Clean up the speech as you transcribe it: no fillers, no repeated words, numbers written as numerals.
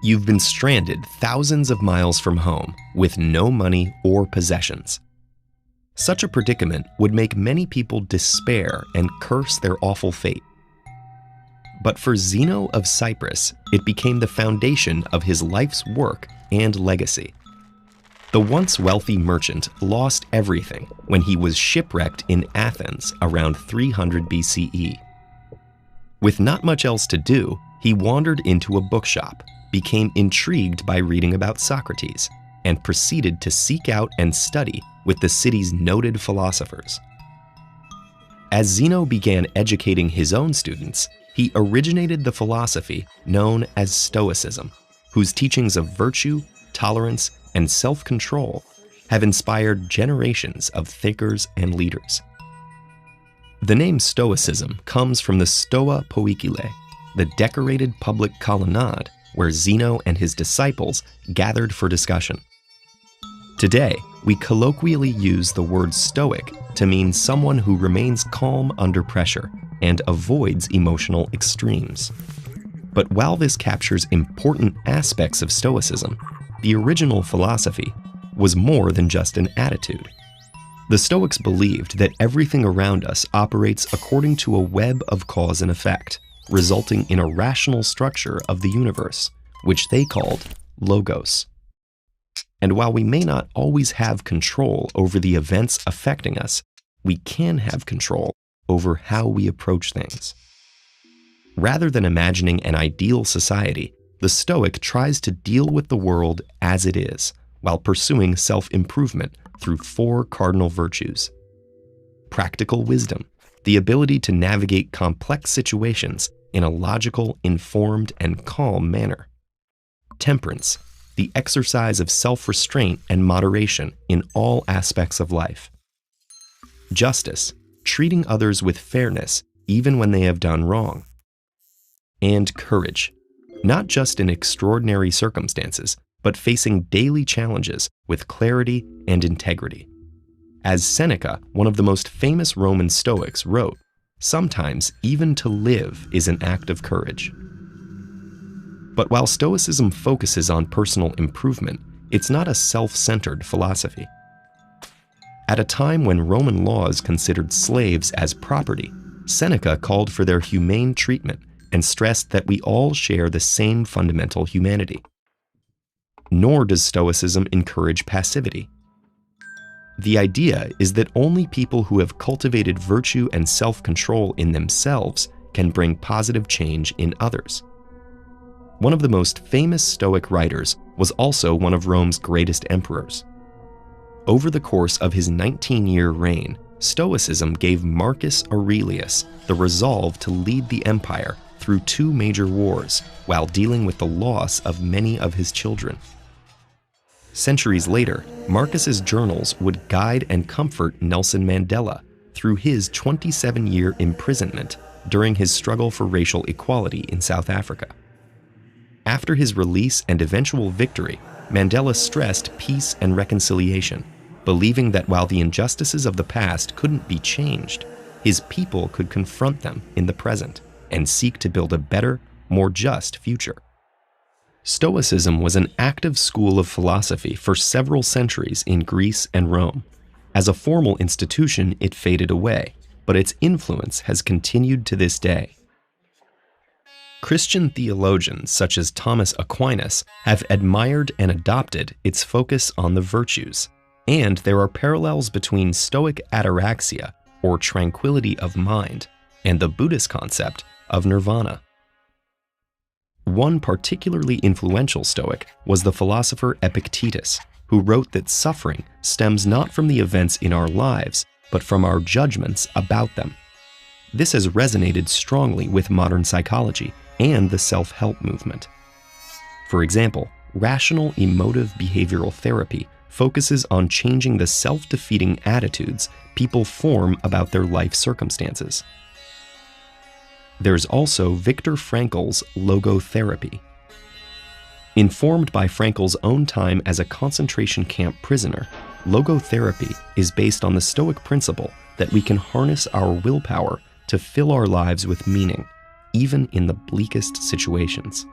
You've been stranded thousands of miles from home with no money or possessions. Such a predicament would make many people despair and curse their awful fate. But for Zeno of Cyprus, it became the foundation of his life's work and legacy. The once wealthy merchant lost everything when he was shipwrecked in Athens around 300 BCE. With not much else to do, he wandered into a bookshop, became intrigued by reading about Socrates, and proceeded to seek out and study with the city's noted philosophers. As Zeno began educating his own students, he originated the philosophy known as Stoicism, whose teachings of virtue, tolerance, and self-control have inspired generations of thinkers and leaders. The name Stoicism comes from the Stoa Poikile, the decorated public colonnade where Zeno and his disciples gathered for discussion. Today, we colloquially use the word stoic to mean someone who remains calm under pressure and avoids emotional extremes. But while this captures important aspects of Stoicism, the original philosophy was more than just an attitude. The Stoics believed that everything around us operates according to a web of cause and effect, resulting in a rational structure of the universe, which they called logos. And while we may not always have control over the events affecting us, we can have control over how we approach things. Rather than imagining an ideal society, the Stoic tries to deal with the world as it is, while pursuing self-improvement through 4 cardinal virtues. Practical wisdom, the ability to navigate complex situations in a logical, informed, and calm manner. Temperance, the exercise of self-restraint and moderation in all aspects of life. Justice, treating others with fairness even when they have done wrong. And courage, not just in extraordinary circumstances, but facing daily challenges with clarity and integrity. As Seneca, one of the most famous Roman Stoics, wrote, "Sometimes even to live is an act of courage." But while Stoicism focuses on personal improvement, it's not a self-centered philosophy. At a time when Roman laws considered slaves as property, Seneca called for their humane treatment and stressed that we all share the same fundamental humanity. Nor does Stoicism encourage passivity. The idea is that only people who have cultivated virtue and self-control in themselves can bring positive change in others. One of the most famous Stoic writers was also one of Rome's greatest emperors. Over the course of his 19-year reign, Stoicism gave Marcus Aurelius the resolve to lead the empire through 2 major wars while dealing with the loss of many of his children. Centuries later, Marcus's journals would guide and comfort Nelson Mandela through his 27-year imprisonment during his struggle for racial equality in South Africa. After his release and eventual victory, Mandela stressed peace and reconciliation, believing that while the injustices of the past couldn't be changed, his people could confront them in the present and seek to build a better, more just future. Stoicism was an active school of philosophy for several centuries in Greece and Rome. As a formal institution, it faded away, but its influence has continued to this day. Christian theologians such as Thomas Aquinas have admired and adopted its focus on the virtues, and there are parallels between Stoic ataraxia, or tranquility of mind, and the Buddhist concept of nirvana. One particularly influential Stoic was the philosopher Epictetus, who wrote that suffering stems not from the events in our lives, but from our judgments about them. This has resonated strongly with modern psychology and the self-help movement. For example, rational emotive behavioral therapy focuses on changing the self-defeating attitudes people form about their life circumstances. There's also Viktor Frankl's logotherapy. Informed by Frankl's own time as a concentration camp prisoner, logotherapy is based on the Stoic principle that we can harness our willpower to fill our lives with meaning, even in the bleakest situations.